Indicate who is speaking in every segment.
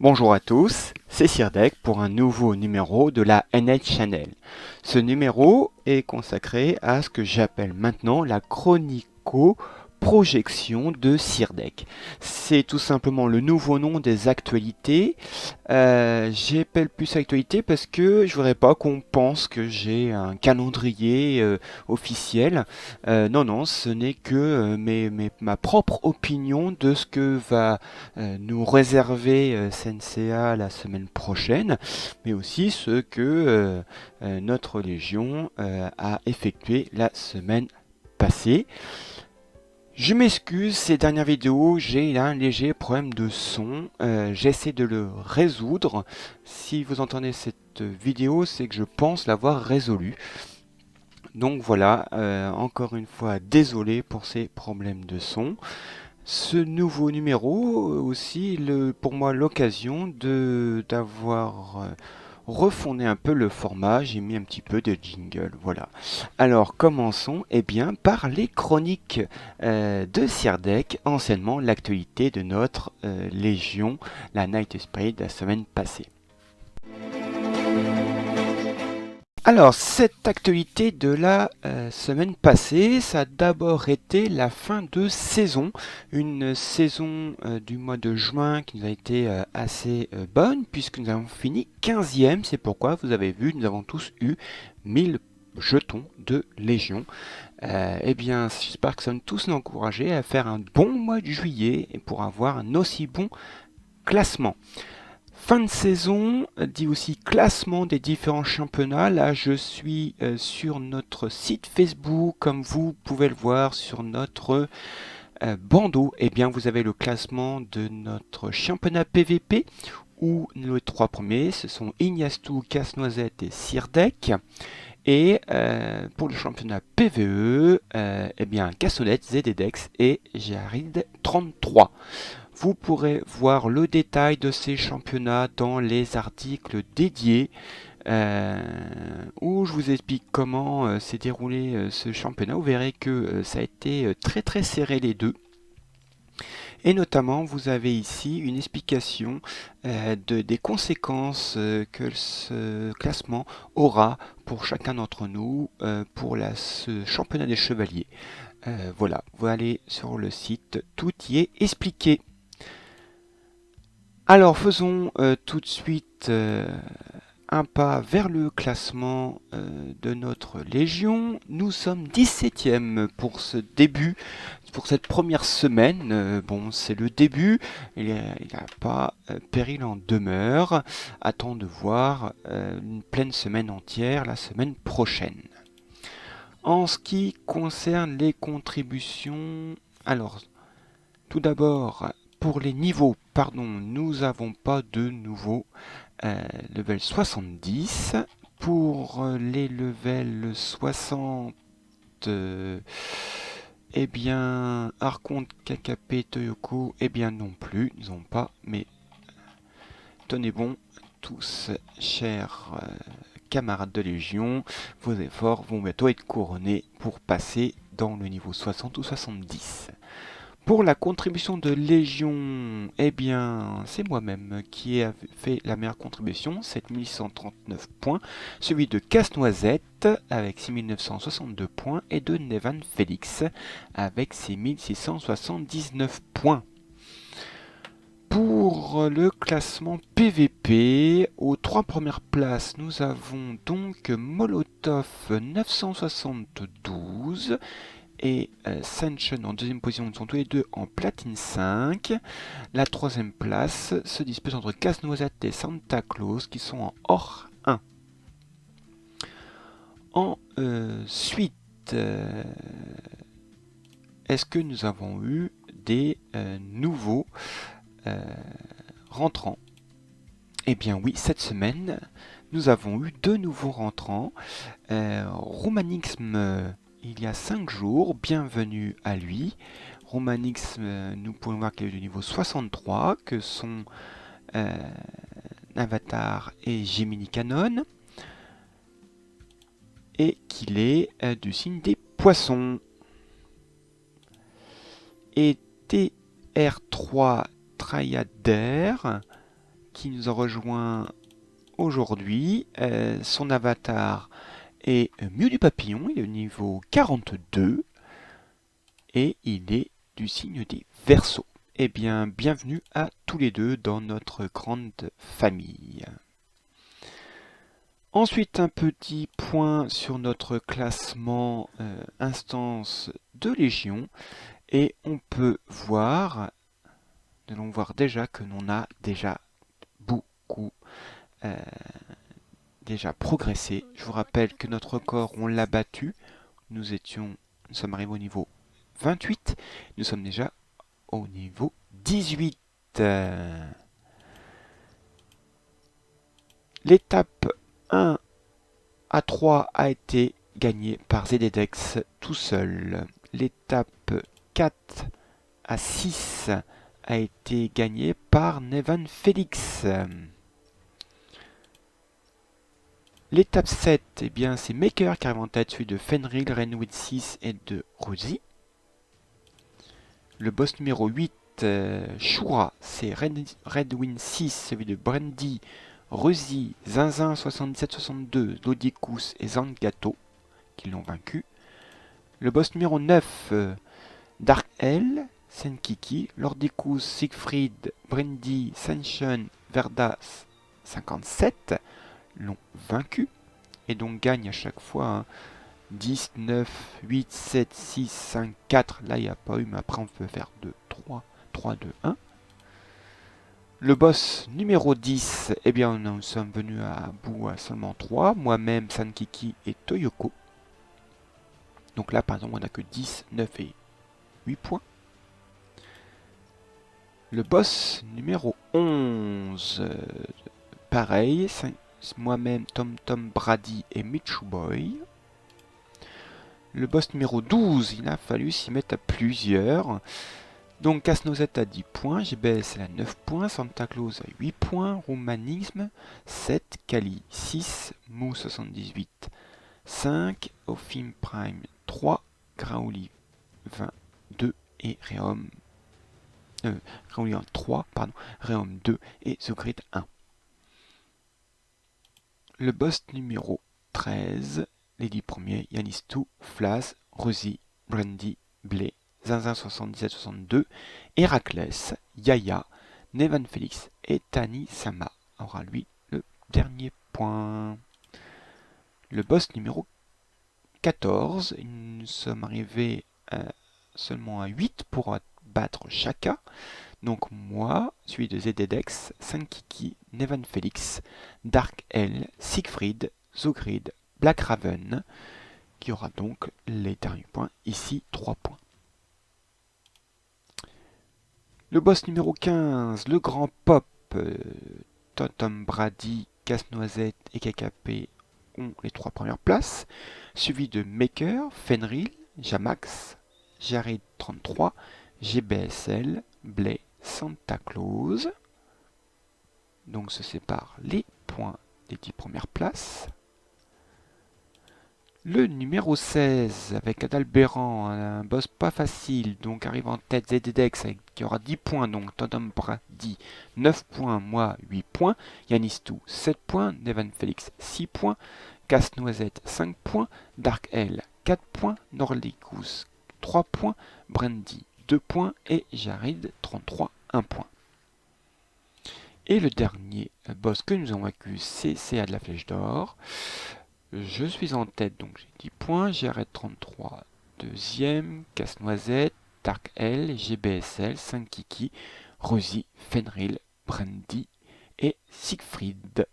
Speaker 1: Bonjour à tous, c'est Sirdec pour un nouveau numéro de la NL Channel. Ce numéro est consacré à ce que j'appelle maintenant la chronico-projection de Sirdec. C'est tout simplement le nouveau nom des actualités. J'appelle plus actualité parce que je voudrais pas qu'on pense que j'ai un calendrier officiel. Non, ce n'est que ma propre opinion de ce que va nous réserver CNCA la semaine prochaine, mais aussi ce que notre Légion a effectué la semaine passée. Je m'excuse, ces dernières vidéos, j'ai un léger problème de son. J'essaie de le résoudre. Si vous entendez cette vidéo, c'est que je pense l'avoir résolu. Donc voilà, encore une fois, désolé pour ces problèmes de son. Ce nouveau numéro aussi, pour moi, l'occasion d'avoir refondé un peu le format. J'ai mis un petit peu de jingle, voilà. Alors commençons bien par les chroniques de Sirdec, anciennement l'actualité de notre Légion, la Night Spirit de la semaine passée. Alors, cette actualité de la semaine passée, ça a d'abord été la fin de saison. Une saison du mois de juin qui nous a été assez bonne, puisque nous avons fini 15e. C'est pourquoi, vous avez vu, nous avons tous eu 1000 jetons de Légion. Bien, j'espère que ça va tous nous encourager à faire un bon mois de juillet et pour avoir un aussi bon classement. Fin de saison dit aussi classement des différents championnats. Là, je suis sur notre site Facebook, comme vous pouvez le voir sur notre bandeau. Bien, vous avez le classement de notre championnat PVP, où les trois premiers, ce sont Ignastou, Casse-Noisette et Sirdec. Et pour le championnat PVE, bien, Cassonette, ZDDEX et Jarid 33. Vous pourrez voir le détail de ces championnats dans les articles dédiés où je vous explique comment s'est déroulé ce championnat. Vous verrez que ça a été très serré les deux. Et notamment, vous avez ici une explication des conséquences que ce classement aura pour chacun d'entre nous pour ce championnat des chevaliers. Voilà, vous allez sur le site, tout y est expliqué. Alors faisons tout de suite un pas vers le classement de notre Légion. Nous sommes 17e pour ce début, pour cette première semaine. Bon, c'est le début, il n'y a pas péril en demeure. Attends de voir une pleine semaine entière la semaine prochaine. En ce qui concerne les contributions, alors tout d'abord, pour les niveaux, nous n'avons pas de nouveau level 70. Pour les levels 60, Archonte, KKP, Toyoko, non plus, ils n'ont pas, mais tenez bon, tous, chers camarades de Légion, vos efforts vont bientôt être couronnés pour passer dans le niveau 60 ou 70. Pour la contribution de Légion, c'est moi-même qui ai fait la meilleure contribution, 7139 points. Celui de Casse-Noisette avec 6962 points et de Nevan Félix avec 6679 points. Pour le classement PVP, aux trois premières places, nous avons donc Molotov 972 et Sanchen en deuxième position, ils sont tous les deux en platine 5. La troisième place se dispute entre Casse-Noisette et Santa Claus qui sont en or 1. Ensuite, est-ce que nous avons eu des nouveaux rentrants? Oui, cette semaine, nous avons eu deux nouveaux rentrants. Romanixme, il y a 5 jours, bienvenue à lui. Romanix, nous pouvons voir qu'il est du niveau 63, que son avatar est Gemini Canon, et qu'il est du signe des poissons. Et TR3 Triadaire, qui nous a rejoint aujourd'hui. Son avatar est Mew du Papillon, il est au niveau 42 et il est du signe des Verseaux. Eh bien, bienvenue à tous les deux dans notre grande famille. Ensuite, un petit point sur notre classement instance de Légion. Et on peut voir, nous allons voir déjà que l'on a déjà beaucoup déjà progressé. Je vous rappelle que notre record, on l'a battu. Nous sommes arrivés au niveau 28. Nous sommes déjà au niveau 18. L'étape 1 à 3 a été gagnée par Zededex tout seul. L'étape 4 à 6 a été gagnée par Nevan Félix. L'étape 7, eh bien, c'est Maker qui arrive en tête, celui de Fenrir, Renwin 6 et de Rosie. Le boss numéro 8, Shura, c'est Redwin 6, celui de Brandy, Rosie, Zinzin 77-62, Lodicus et Zangato qui l'ont vaincu. Le boss numéro 9, Dark Hell, Senkiki, Lordicus, Siegfried, Brandy, Sanshun, Verdas 57 l'ont vaincu et donc gagne à chaque fois 10, 9, 8, 7, 6, 5, 4. Là, il n'y a pas eu, mais après, on peut faire 2, 3, 3, 2, 1. Le boss numéro 10, eh bien, nous sommes venus à bout à seulement 3. Moi-même, Sankiki et Toyoko. Donc là, par exemple, on n'a que 10, 9 et 8 points. Le boss numéro 11, pareil, moi-même, Tom Brady et Michu Boy. Le boss numéro 12, il a fallu s'y mettre à plusieurs. Donc Casse-Noisette à 10 points, GBS à 9 points, Santa Claus à 8 points, Romanisme 7, Kali 6, Mou 78 5, Ophim Prime 3, Graouli 22 et Réum Graouli 3, pardon, Réum 2 et The Grid 1. Le boss numéro 13, les 10 premiers, Yanistou, Flaz, Rosie, Brandy, Blé, Zinzin 77-62, Héraclès, Yaya, Nevan Félix et Tani Sama aura lui le dernier point. Le boss numéro 14, nous sommes arrivés seulement à 8 pour battre Shaka. Donc moi, celui de Zededex, Sankiki, Nevan Félix, Dark Hell, Siegfried, Zogrid, Black Raven, qui aura donc les derniers points, ici 3 points. Le boss numéro 15, le grand pop, Tom Brady, Casse-Noisette et KKP ont les 3 premières places, suivi de Maker, Fenrir, Jamax, Jared 33, GBSL, Blay, Santa Claus. Donc se séparent les points des 10 premières places. Le numéro 16 avec Adalbéran, un boss pas facile, donc arrive en tête Zededex qui aura 10 points, donc Totem Brady 9 points, moi 8 points, Yanistou 7 points, Nevan Félix 6 points, Casse-Noisette 5 points, Dark Hell 4 points, Norlicus 3 points, Brandy 2 points et Jared 33 1 point. Et le dernier boss que nous avons vaincu, c'est CA de la Flèche d'Or. Je suis en tête, donc j'ai 10 points. Jared 33, deuxième. Casse-Noisette, Dark Hell, GBSL, Sankiki, Rosie, Fenrir, Brandy et Siegfried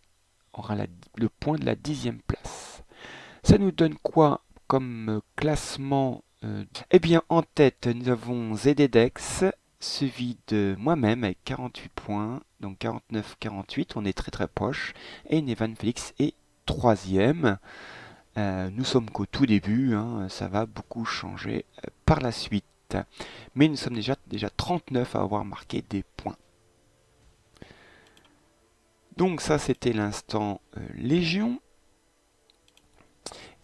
Speaker 1: aura le point de la 10e place. Ça nous donne quoi comme classement Eh bien, en tête, nous avons Zededex, suivi de moi-même avec 48 points, donc 49-48, on est très très proche, et Nevan Félix est 3e. Nous sommes qu'au tout début, hein, ça va beaucoup changer par la suite. Mais nous sommes déjà 39 à avoir marqué des points. Donc ça c'était l'instant Légion.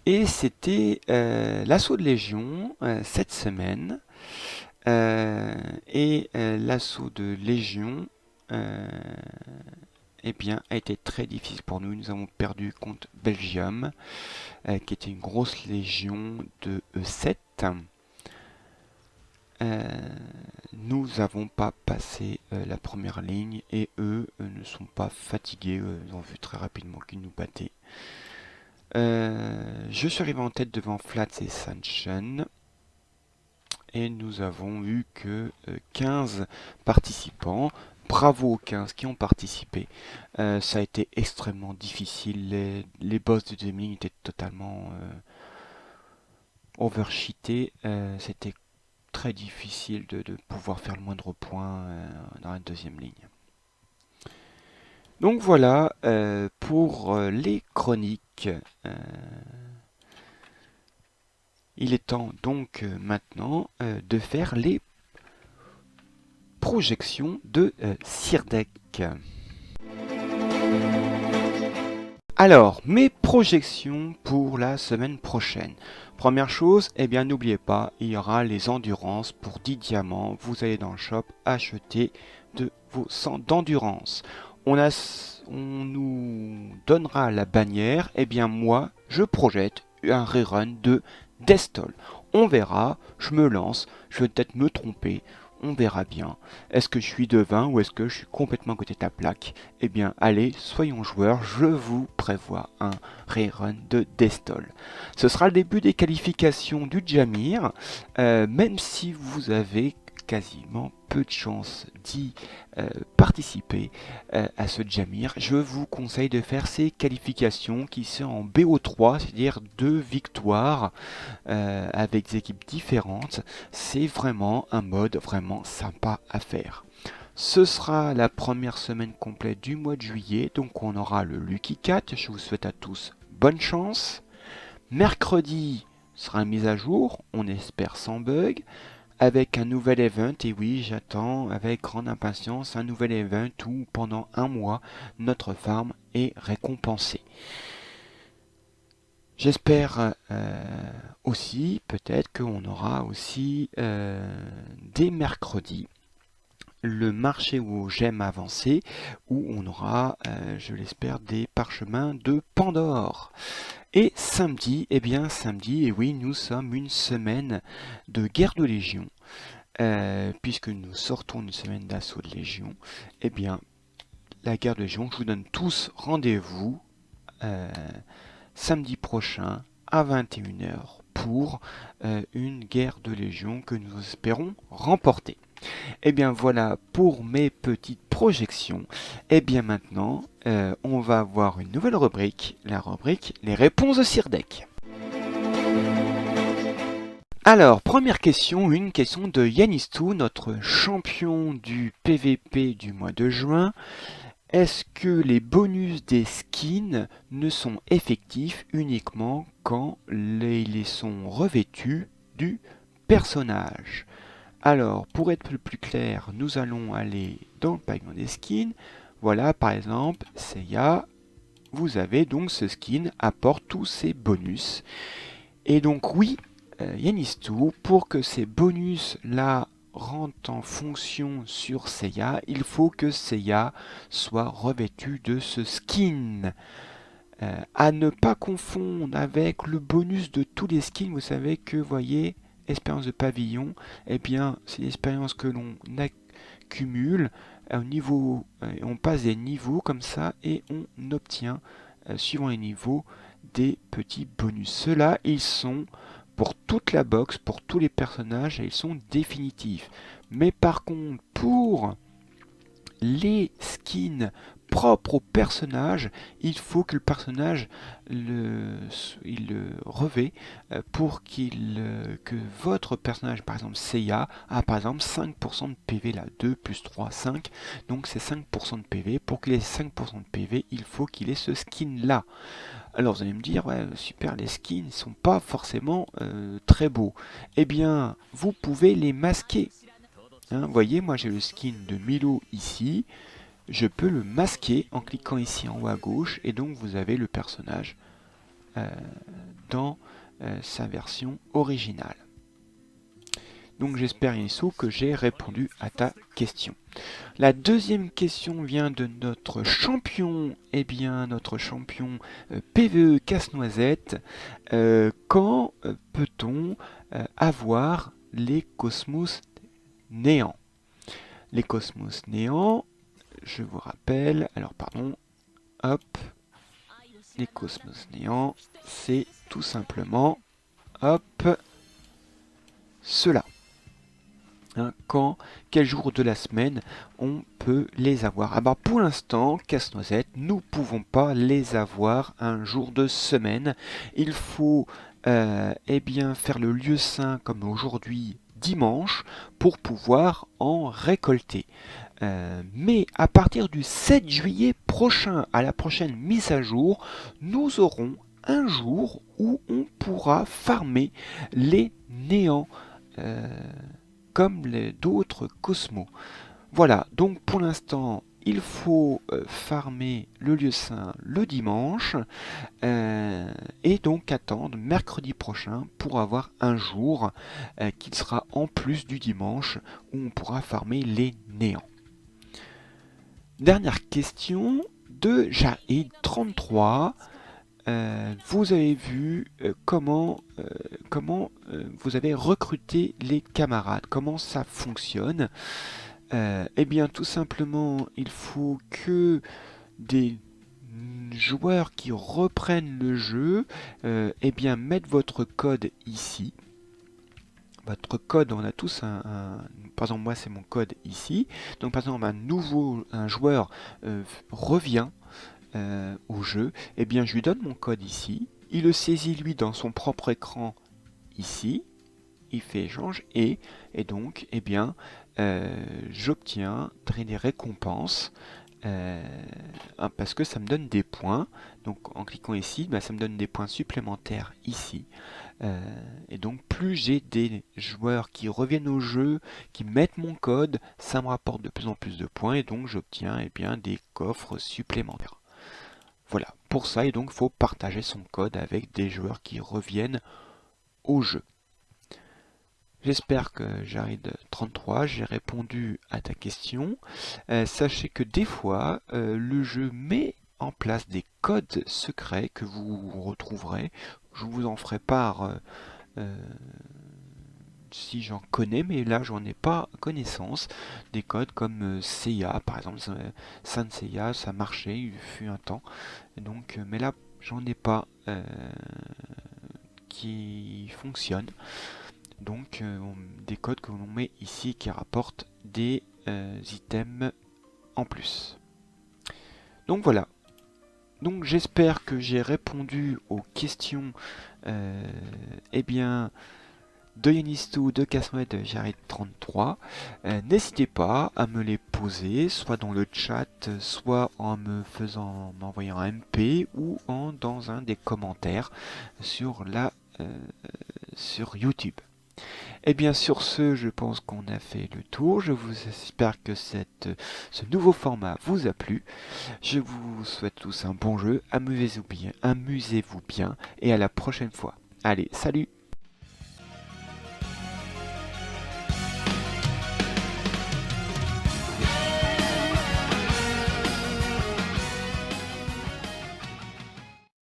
Speaker 1: Et c'était l'assaut de Légion cette semaine. L'assaut de Légion eh bien, a été très difficile pour nous. Nous avons perdu contre Belgium, qui était une grosse légion de E7. Nous n'avons pas passé la première ligne et eux ne sont pas fatigués. Ils ont vu très rapidement qu'ils nous battaient. Je suis arrivé en tête devant Flats et Sanchen. Et nous avons eu que 15 participants. Bravo aux 15 qui ont participé. Ça a été extrêmement difficile. Les boss de deuxième ligne étaient totalement overcheatés. C'était très difficile de pouvoir faire le moindre point dans la deuxième ligne. Donc voilà pour les chroniques. Il est temps donc maintenant de faire les projections de Sirdek. Alors, mes projections pour la semaine prochaine. Première chose, eh bien n'oubliez pas, il y aura les endurances pour 10 diamants. Vous allez dans le shop acheter de vos 100 d'endurance. On nous donnera la bannière, eh bien moi, je projette un rerun de Destol. On verra, je me lance, je vais peut-être me tromper. On verra bien. Est-ce que je suis devin ou est-ce que je suis complètement à côté de la plaque? Eh bien, allez, soyons joueurs, je vous prévois un rerun de Destol. Ce sera le début des qualifications du Jamir, même si vous avez quasiment peu de chances d'y participer à ce Jamir. Je vous conseille de faire ces qualifications qui sont en BO3, c'est-à-dire 2 victoires avec des équipes différentes. C'est vraiment un mode vraiment sympa à faire. Ce sera la première semaine complète du mois de juillet, donc on aura le Lucky Cat. Je vous souhaite à tous bonne chance. Mercredi sera une mise à jour, on espère sans bug, avec un nouvel event. Et oui, j'attends avec grande impatience un nouvel event où pendant un mois notre farm est récompensée. J'espère aussi peut-être qu'on aura aussi des mercredis le marché aux gemmes avancées où on aura, je l'espère, des parchemins de Pandore. Et samedi, eh bien samedi, et oui, nous sommes une semaine de guerre de Légion, puisque nous sortons une semaine d'assaut de Légion. Eh bien, la guerre de Légion, je vous donne tous rendez-vous samedi prochain à 21h pour une guerre de Légion que nous espérons remporter. Et bien voilà pour mes petites projections. Et bien maintenant, on va avoir une nouvelle rubrique, la rubrique Les réponses de Sirdek. Alors, première question, une question de Yannistou, notre champion du PVP du mois de juin. Est-ce que les bonus des skins ne sont effectifs uniquement quand ils sont revêtus du personnage? Alors, pour être le plus clair, nous allons aller dans le pavillon des skins. Voilà, par exemple, Seiya. Vous avez donc ce skin apporte tous ces bonus. Et donc oui, Yannistou, pour que ces bonus-là rentrent en fonction sur Seiya, il faut que Seiya soit revêtu de ce skin. À ne pas confondre avec le bonus de tous les skins, vous savez que, voyez, expérience de pavillon, eh bien, c'est l'expérience que l'on accumule au niveau, on passe des niveaux comme ça et on obtient, suivant les niveaux, des petits bonus. Ceux-là, ils sont pour toute la box, pour tous les personnages, et ils sont définitifs. Mais par contre, pour les skins propres au personnage, il faut que le personnage il le revêt pour que votre personnage, par exemple Seiya, a par exemple 5% de PV, là, 2 plus 3, 5, donc c'est 5% de PV. Pour qu'il ait 5% de PV, il faut qu'il ait ce skin là. Alors vous allez me dire, ouais, super, les skins ne sont pas forcément très beaux. Eh bien, vous pouvez les masquer. Hein, vous voyez, moi j'ai le skin de Milo ici. Je peux le masquer en cliquant ici en haut à gauche. Et donc vous avez le personnage dans sa version originale. Donc j'espère Yanisou que j'ai répondu à ta question. La deuxième question vient de notre champion, notre champion PVE Casse-Noisette. Quand peut-on avoir les cosmos néants? Les cosmos néants, je vous rappelle, alors pardon, hop, les cosmos néants, c'est tout simplement, hop, cela. Quel jour de la semaine on peut les avoir? Ah bah pour l'instant, Casse-Noisette, nous ne pouvons pas les avoir un jour de semaine. Il faut faire le lieu saint comme aujourd'hui dimanche pour pouvoir en récolter. Mais à partir du 7 juillet prochain, à la prochaine mise à jour, nous aurons un jour où on pourra farmer les néants. Comme d'autres cosmos. Voilà, donc pour l'instant, il faut farmer le lieu saint le dimanche et donc attendre mercredi prochain pour avoir un jour qui sera en plus du dimanche où on pourra farmer les néants. Dernière question de Jaïd 33. Vous avez vu comment vous avez recruté les camarades, comment ça fonctionne. Eh bien, tout simplement, il faut que des joueurs qui reprennent le jeu mettent votre code ici. Votre code, on a tous par exemple, moi c'est mon code ici. Donc par exemple, un joueur revient au jeu, eh bien je lui donne mon code ici, il le saisit lui dans son propre écran ici, il fait échange et donc j'obtiens des récompenses parce que ça me donne des points. Donc en cliquant ici, ça me donne des points supplémentaires ici. Et donc plus j'ai des joueurs qui reviennent au jeu, qui mettent mon code, ça me rapporte de plus en plus de points et donc j'obtiens des coffres supplémentaires. Voilà, pour ça, et donc il faut partager son code avec des joueurs qui reviennent au jeu. J'espère que Jared33, j'ai répondu à ta question. Sachez que des fois, le jeu met en place des codes secrets que vous retrouverez. Je vous en ferai part si j'en connais, mais là j'en ai pas connaissance. Des codes comme Seiya, par exemple, Saint Seiya, ça marchait, il fut un temps. Donc, mais là j'en ai pas qui fonctionnent. Donc des codes que l'on met ici qui rapportent des items en plus. Donc voilà. Donc j'espère que j'ai répondu aux questions de Yanistou, de Casse-Noisette, de Jared33. N'hésitez pas à me les poser, soit dans le chat, soit en m'envoyant un MP ou dans un des commentaires sur YouTube. Et bien sur ce, je pense qu'on a fait le tour. Je vous espère que ce nouveau format vous a plu. Je vous souhaite tous un bon jeu. Amusez-vous bien et à la prochaine fois. Allez, salut!